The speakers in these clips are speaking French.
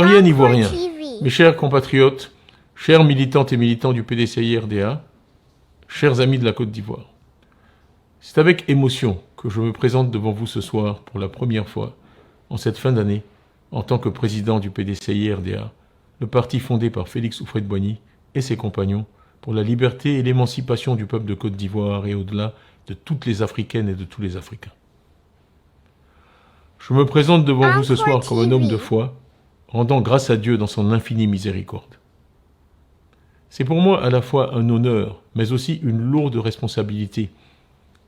Rien ivoirien, mes chers compatriotes, chers militantes et militants du PDCI-RDA, chers amis de la Côte d'Ivoire, c'est avec émotion que je me présente devant vous ce soir pour la première fois, en cette fin d'année, en tant que président du PDCI-RDA, le parti fondé par Félix Houphouët-Boigny et ses compagnons pour la liberté et l'émancipation du peuple de Côte d'Ivoire et au-delà de toutes les Africaines et de tous les Africains. Je me présente devant vous ce soir comme un homme de foi, rendant grâce à Dieu dans son infinie miséricorde. C'est pour moi à la fois un honneur, mais aussi une lourde responsabilité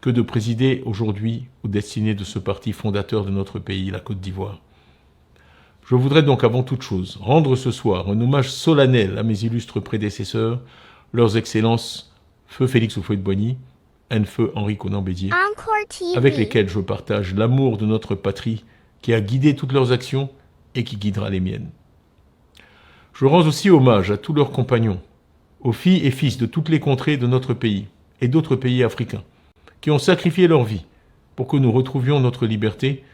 que de présider aujourd'hui aux destinées de ce parti fondateur de notre pays, la Côte d'Ivoire. Je voudrais donc avant toute chose rendre ce soir un hommage solennel à mes illustres prédécesseurs, leurs excellences Feu Félix Houphouët-Boigny et Feu Henri Konan Bédié, avec lesquels je partage l'amour de notre patrie qui a guidé toutes leurs actions et qui guidera les miennes. Je rends aussi hommage à tous leurs compagnons, aux filles et fils de toutes les contrées de notre pays et d'autres pays africains, qui ont sacrifié leur vie pour que nous retrouvions notre liberté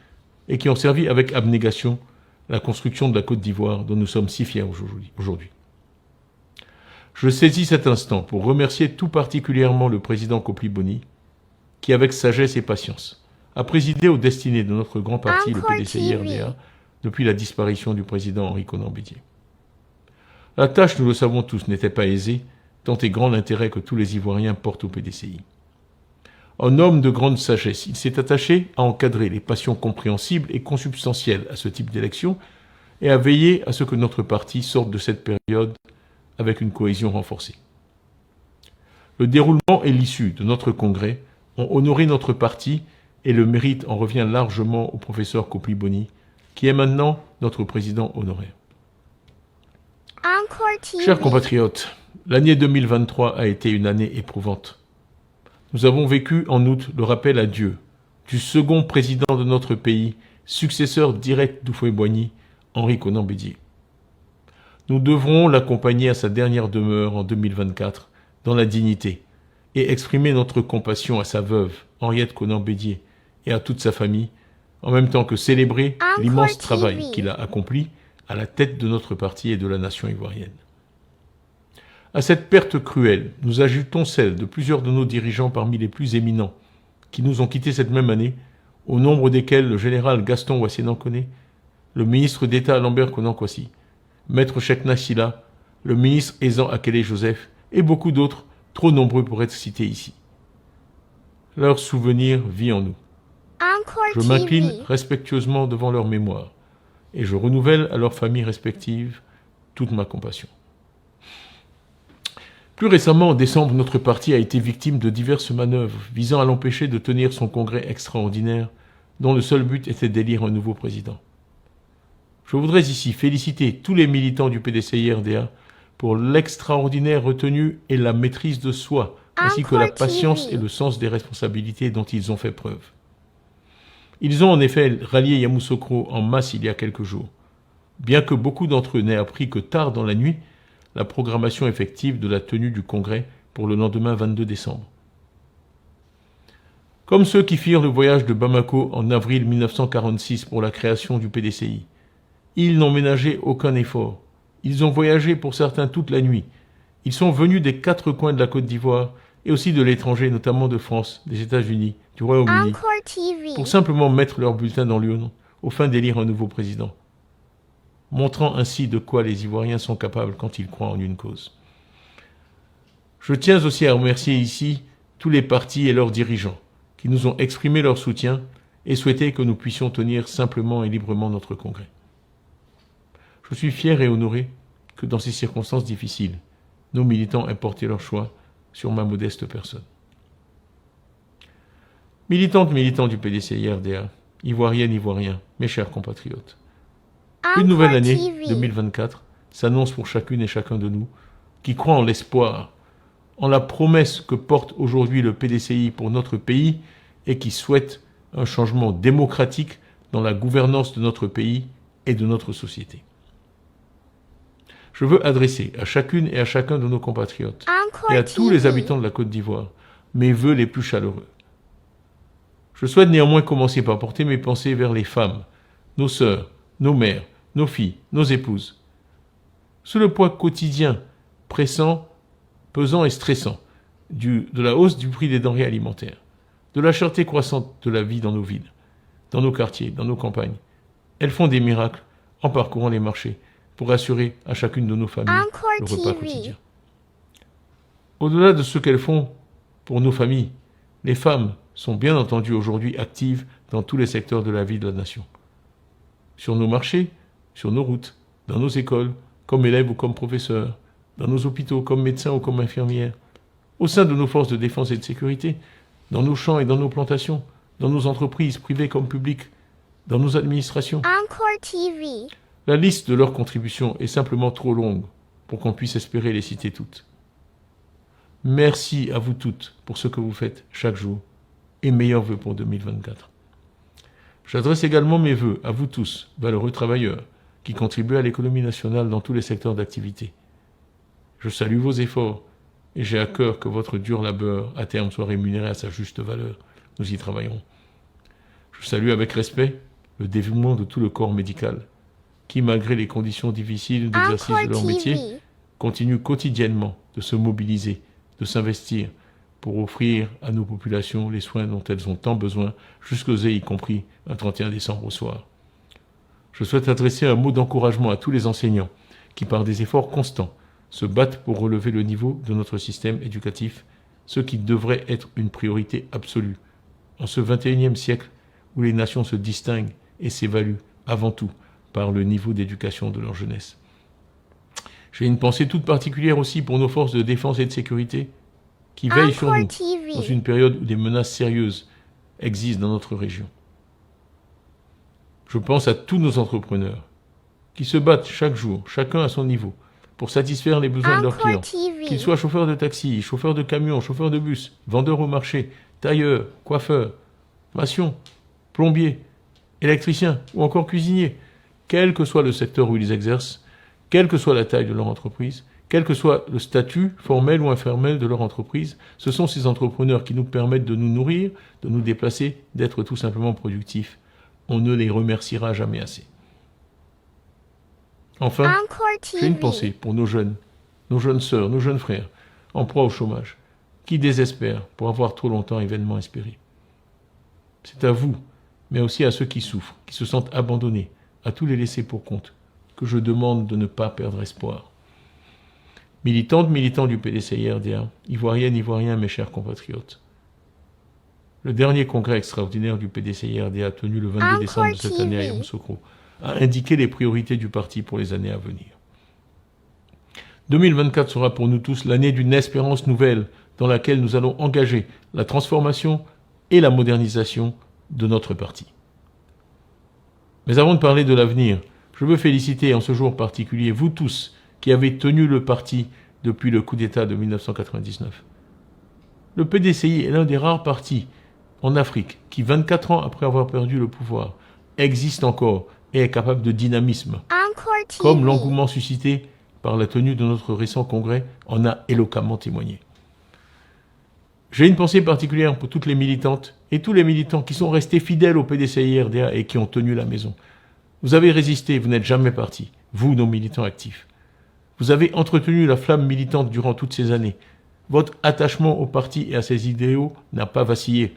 et qui ont servi avec abnégation la construction de la Côte d'Ivoire dont nous sommes si fiers aujourd'hui. Je saisis cet instant pour remercier tout particulièrement le président Kopli-Boni, qui avec sagesse et patience a présidé aux destinées de notre grand parti, le PDCI-RDA, depuis la disparition du président Henri Konan Bédié. La tâche, nous le savons tous, n'était pas aisée, tant est grand l'intérêt que tous les Ivoiriens portent au PDCI. En homme de grande sagesse, il s'est attaché à encadrer les passions compréhensibles et consubstantielles à ce type d'élection et à veiller à ce que notre parti sorte de cette période avec une cohésion renforcée. Le déroulement et l'issue de notre congrès ont honoré notre parti et le mérite en revient largement au professeur Kopli-Boni, qui est maintenant notre président honoraire. Chers compatriotes, l'année 2023 a été une année éprouvante. Nous avons vécu en août le rappel à Dieu du second président de notre pays, successeur direct d'Houphouët-Boigny, Henri Konan Bédié. Nous devrons l'accompagner à sa dernière demeure en 2024 dans la dignité et exprimer notre compassion à sa veuve, Henriette Konan Bédié, et à toute sa famille, en même temps que célébrer l'immense travail qu'il a accompli à la tête de notre parti et de la nation ivoirienne. À cette perte cruelle, nous ajoutons celle de plusieurs de nos dirigeants parmi les plus éminents, qui nous ont quittés cette même année, au nombre desquels le général Gaston Ouassénan-Koné, le ministre d'État Lambert Konan Kwasi, Maître Chekna Sylla, le ministre Ezan Akele Joseph, et beaucoup d'autres, trop nombreux pour être cités ici. Leur souvenir vit en nous. Je m'incline respectueusement devant leur mémoire et je renouvelle à leurs familles respectives toute ma compassion. Plus récemment, en décembre, notre parti a été victime de diverses manœuvres visant à l'empêcher de tenir son congrès extraordinaire dont le seul but était d'élire un nouveau président. Je voudrais ici féliciter tous les militants du PDCI-RDA pour l'extraordinaire retenue et la maîtrise de soi, ainsi que la patience et le sens des responsabilités dont ils ont fait preuve. Ils ont en effet rallié Yamoussoukro en masse il y a quelques jours, bien que beaucoup d'entre eux n'aient appris que tard dans la nuit la programmation effective de la tenue du congrès pour le lendemain 22 décembre. Comme ceux qui firent le voyage de Bamako en avril 1946 pour la création du PDCI, ils n'ont ménagé aucun effort. Ils ont voyagé pour certains toute la nuit. Ils sont venus des 4 coins de la Côte d'Ivoire et aussi de l'étranger, notamment de France, des États-Unis, du Royaume-Uni, pour simplement mettre leur bulletin dans l'urne aux fins d'élire un nouveau président, montrant ainsi de quoi les Ivoiriens sont capables quand ils croient en une cause. Je tiens aussi à remercier ici tous les partis et leurs dirigeants qui nous ont exprimé leur soutien et souhaité que nous puissions tenir simplement et librement notre congrès. Je suis fier et honoré que dans ces circonstances difficiles, nos militants aient porté leur choix sur ma modeste personne. Militantes, militants du PDCI-RDA, Ivoiriennes, Ivoiriens, mes chers compatriotes, une nouvelle année 2024 s'annonce pour chacune et chacun de nous qui croit en l'espoir, en la promesse que porte aujourd'hui le PDCI pour notre pays et qui souhaite un changement démocratique dans la gouvernance de notre pays et de notre société. Je veux adresser à chacune et à chacun de nos compatriotes et à tous les habitants de la Côte d'Ivoire mes vœux les plus chaleureux. Je souhaite néanmoins commencer par porter mes pensées vers les femmes, nos sœurs, nos mères, nos filles, nos épouses. Sous le poids quotidien, pressant, pesant et stressant, de la hausse du prix des denrées alimentaires, de la cherté croissante de la vie dans nos villes, dans nos quartiers, dans nos campagnes, elles font des miracles en parcourant les marchés pour assurer à chacune de nos familles le repas quotidien. Au-delà de ce qu'elles font pour nos familles, les femmes sont bien entendu aujourd'hui actives dans tous les secteurs de la vie de la nation. Sur nos marchés, sur nos routes, dans nos écoles, comme élèves ou comme professeurs, dans nos hôpitaux, comme médecins ou comme infirmières, au sein de nos forces de défense et de sécurité, dans nos champs et dans nos plantations, dans nos entreprises privées comme publiques, dans nos administrations. Encore TV. La liste de leurs contributions est simplement trop longue pour qu'on puisse espérer les citer toutes. Merci à vous toutes pour ce que vous faites chaque jour et meilleurs vœux pour 2024. J'adresse également mes vœux à vous tous, valeureux travailleurs, qui contribuent à l'économie nationale dans tous les secteurs d'activité. Je salue vos efforts et j'ai à cœur que votre dur labeur à terme soit rémunéré à sa juste valeur. Nous y travaillerons. Je salue avec respect le dévouement de tout le corps médical, qui, malgré les conditions difficiles d'exercice de leur métier, continue quotidiennement de se mobiliser, de s'investir pour offrir à nos populations les soins dont elles ont tant besoin, jusqu'aux y compris un 31 décembre au soir. Je souhaite adresser un mot d'encouragement à tous les enseignants qui, par des efforts constants, se battent pour relever le niveau de notre système éducatif, ce qui devrait être une priorité absolue en ce 21e siècle où les nations se distinguent et s'évaluent avant tout par le niveau d'éducation de leur jeunesse. J'ai une pensée toute particulière aussi pour nos forces de défense et de sécurité qui veillent sur nous dans une période où des menaces sérieuses existent dans notre région. Je pense à tous nos entrepreneurs qui se battent chaque jour, chacun à son niveau, pour satisfaire les besoins de leurs clients, qu'ils soient chauffeurs de taxi, chauffeurs de camions, chauffeurs de bus, vendeurs au marché, tailleurs, coiffeurs, maçons, plombiers, électriciens ou encore cuisiniers, quel que soit le secteur où ils exercent, quelle que soit la taille de leur entreprise, quel que soit le statut formel ou informel de leur entreprise, ce sont ces entrepreneurs qui nous permettent de nous nourrir, de nous déplacer, d'être tout simplement productifs. On ne les remerciera jamais assez. Enfin, j'ai une pensée pour nos jeunes sœurs, nos jeunes frères, en proie au chômage, qui désespèrent pour avoir trop longtemps vainement espéré. C'est à vous, mais aussi à ceux qui souffrent, qui se sentent abandonnés, à tous les laissés pour compte, que je demande de ne pas perdre espoir. Militantes, militants du PDCI-RDA, Ivoiriennes, Ivoiriens, mes chers compatriotes, le dernier congrès extraordinaire du PDCI-RDA tenu le 22 décembre de cette année à Yamoussoukro a indiqué les priorités du parti pour les années à venir. 2024 sera pour nous tous l'année d'une espérance nouvelle dans laquelle nous allons engager la transformation et la modernisation de notre parti. Mais avant de parler de l'avenir, je veux féliciter en ce jour particulier vous tous qui avez tenu le parti depuis le coup d'État de 1999. Le PDCI est l'un des rares partis en Afrique qui, 24 ans après avoir perdu le pouvoir, existe encore et est capable de dynamisme, comme l'engouement suscité par la tenue de notre récent congrès en a éloquemment témoigné. J'ai une pensée particulière pour toutes les militantes et tous les militants qui sont restés fidèles au PDCI-RDA et qui ont tenu la maison. Vous avez résisté, vous n'êtes jamais partis, vous, nos militants actifs. Vous avez entretenu la flamme militante durant toutes ces années. Votre attachement au parti et à ses idéaux n'a pas vacillé.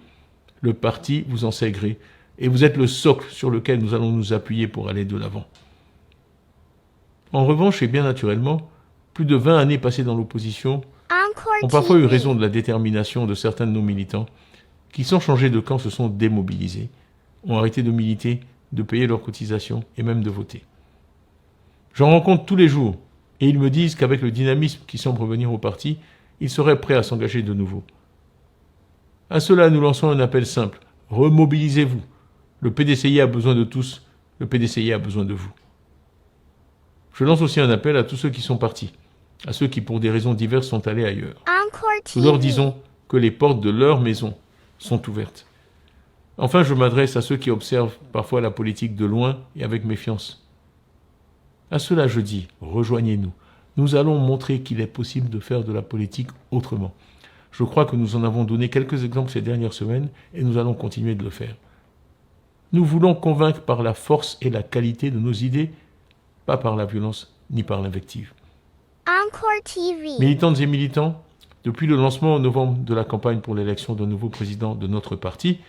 Le parti vous en sait gré et vous êtes le socle sur lequel nous allons nous appuyer pour aller de l'avant. En revanche, et bien naturellement, plus de 20 années passées dans l'opposition ont parfois eu raison de la détermination de certains de nos militants qui, sans changer de camp, se sont démobilisés, ont arrêté de militer, de payer leurs cotisations et même de voter. J'en rencontre tous les jours et ils me disent qu'avec le dynamisme qui semble revenir au parti, ils seraient prêts à s'engager de nouveau. À cela, nous lançons un appel simple. Remobilisez-vous. Le PDCI a besoin de tous. Le PDCI a besoin de vous. Je lance aussi un appel à tous ceux qui sont partis, à ceux qui, pour des raisons diverses, sont allés ailleurs. Nous leur disons que les portes de leur maison sont ouvertes. Enfin, je m'adresse à ceux qui observent parfois la politique de loin et avec méfiance. À cela, je dis, rejoignez-nous. Nous allons montrer qu'il est possible de faire de la politique autrement. Je crois que nous en avons donné quelques exemples ces dernières semaines et nous allons continuer de le faire. Nous voulons convaincre par la force et la qualité de nos idées pas par la violence ni par l'invective. Encore TV. Militantes et militants, depuis le lancement en novembre de la campagne pour l'élection d'un nouveau président de notre parti,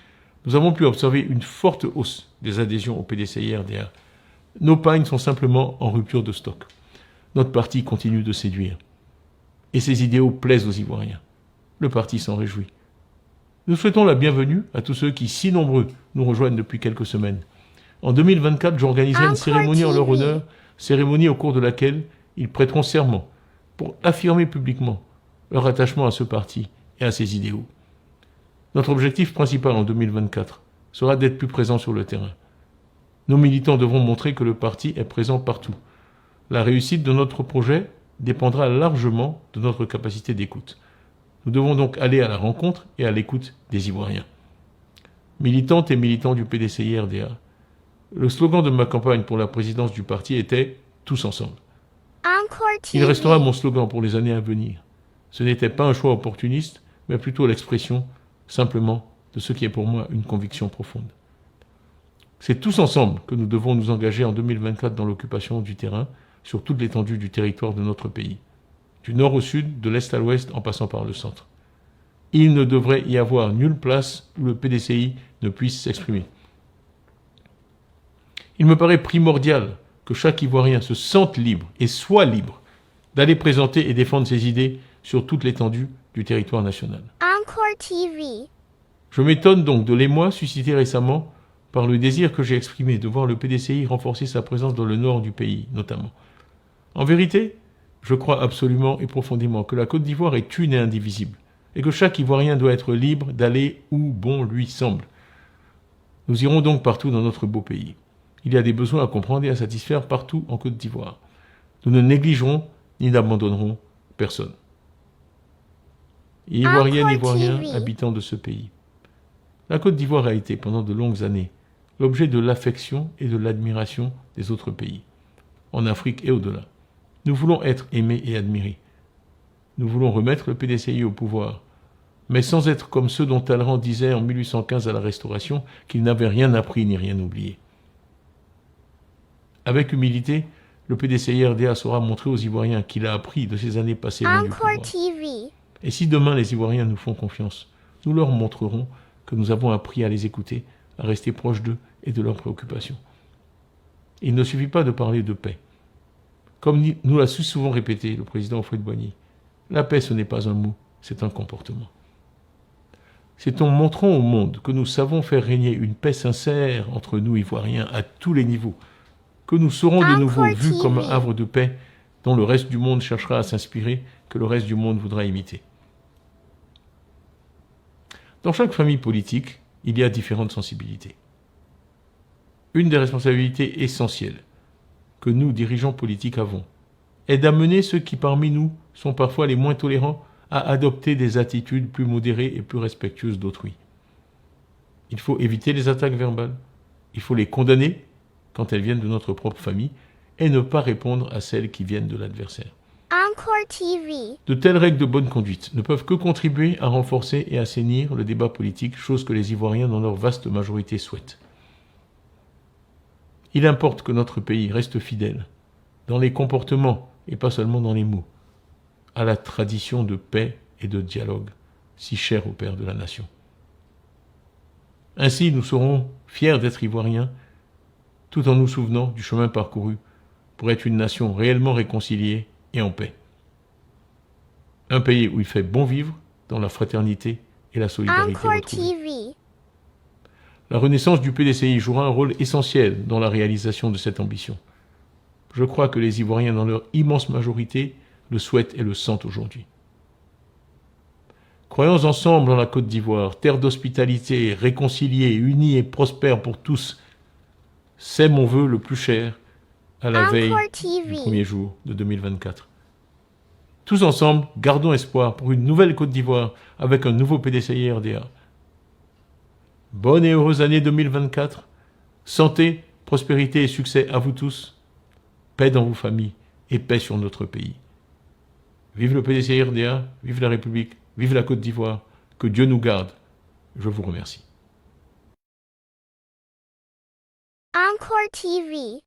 nous avons pu observer une forte hausse des adhésions au PDCI-RDA. Nos pagnes sont simplement en rupture de stock. Notre parti continue de séduire. Et ses idéaux plaisent aux Ivoiriens. Le parti s'en réjouit. Nous souhaitons la bienvenue à tous ceux qui, si nombreux, nous rejoignent depuis quelques semaines. En 2024, j'organiserai une cérémonie en leur honneur, cérémonie au cours de laquelle ils prêteront serment pour affirmer publiquement leur attachement à ce parti et à ses idéaux. Notre objectif principal en 2024 sera d'être plus présent sur le terrain. Nos militants devront montrer que le parti est présent partout. La réussite de notre projet dépendra largement de notre capacité d'écoute. Nous devons donc aller à la rencontre et à l'écoute des Ivoiriens. Militantes et militants du PDCI-RDA, le slogan de ma campagne pour la présidence du parti était « Tous ensemble ». Il restera mon slogan pour les années à venir. Ce n'était pas un choix opportuniste, mais plutôt l'expression, simplement, de ce qui est pour moi une conviction profonde. C'est tous ensemble que nous devons nous engager en 2024 dans l'occupation du terrain, sur toute l'étendue du territoire de notre pays, du nord au sud, de l'est à l'ouest, en passant par le centre. Il ne devrait y avoir nulle place où le PDCI ne puisse s'exprimer. Il me paraît primordial que chaque Ivoirien se sente libre et soit libre d'aller présenter et défendre ses idées sur toute l'étendue du territoire national. Encore TV. Je m'étonne donc de l'émoi suscité récemment par le désir que j'ai exprimé de voir le PDCI renforcer sa présence dans le nord du pays, notamment. En vérité, je crois absolument et profondément que la Côte d'Ivoire est une et indivisible, et que chaque Ivoirien doit être libre d'aller où bon lui semble. Nous irons donc partout dans notre beau pays. Il y a des besoins à comprendre et à satisfaire partout en Côte d'Ivoire. Nous ne négligerons ni n'abandonnerons personne. Ivoiriennes, Ivoiriens, habitants de ce pays. La Côte d'Ivoire a été, pendant de longues années, l'objet de l'affection et de l'admiration des autres pays, en Afrique et au-delà. Nous voulons être aimés et admirés. Nous voulons remettre le PDCI au pouvoir, mais sans être comme ceux dont Talleyrand disait en 1815 à la Restauration qu'ils n'avaient rien appris ni rien oublié. Avec humilité, le PDCI-RDA saura montrer aux Ivoiriens qu'il a appris de ces années passées loin du pouvoir. Et si demain les Ivoiriens nous font confiance, nous leur montrerons que nous avons appris à les écouter, à rester proches d'eux et de leurs préoccupations. Il ne suffit pas de parler de paix. Comme nous l'a souvent répété le président Houphouët-Boigny, la paix ce n'est pas un mot, c'est un comportement. C'est en montrant au monde que nous savons faire régner une paix sincère entre nous Ivoiriens à tous les niveaux, que nous serons de nouveau vus comme un havre de paix dont le reste du monde cherchera à s'inspirer, que le reste du monde voudra imiter. Dans chaque famille politique, il y a différentes sensibilités. Une des responsabilités essentielles que nous, dirigeants politiques, avons est d'amener ceux qui parmi nous sont parfois les moins tolérants à adopter des attitudes plus modérées et plus respectueuses d'autrui. Il faut éviter les attaques verbales, il faut les condamner quand elles viennent de notre propre famille et ne pas répondre à celles qui viennent de l'adversaire. Encore TV. De telles règles de bonne conduite ne peuvent que contribuer à renforcer et assainir le débat politique, chose que les Ivoiriens dans leur vaste majorité souhaitent. Il importe que notre pays reste fidèle, dans les comportements et pas seulement dans les mots, à la tradition de paix et de dialogue si chère au père de la nation. Ainsi, nous serons fiers d'être Ivoiriens, tout en nous souvenant du chemin parcouru pour être une nation réellement réconciliée et en paix. Un pays où il fait bon vivre dans la fraternité et la solidarité retrouvée. La renaissance du PDCI jouera un rôle essentiel dans la réalisation de cette ambition. Je crois que les Ivoiriens, dans leur immense majorité, le souhaitent et le sentent aujourd'hui. Croyons ensemble dans la Côte d'Ivoire, terre d'hospitalité, réconciliée, unie et prospère pour tous. C'est mon vœu le plus cher à la veille du premier jour de 2024. Tous ensemble, gardons espoir pour une nouvelle Côte d'Ivoire avec un nouveau PDCI-RDA. Bonne et heureuse année 2024. Santé, prospérité et succès à vous tous. Paix dans vos familles et paix sur notre pays. Vive le PDCI-RDA, vive la République, vive la Côte d'Ivoire. Que Dieu nous garde. Je vous remercie. Encore TV.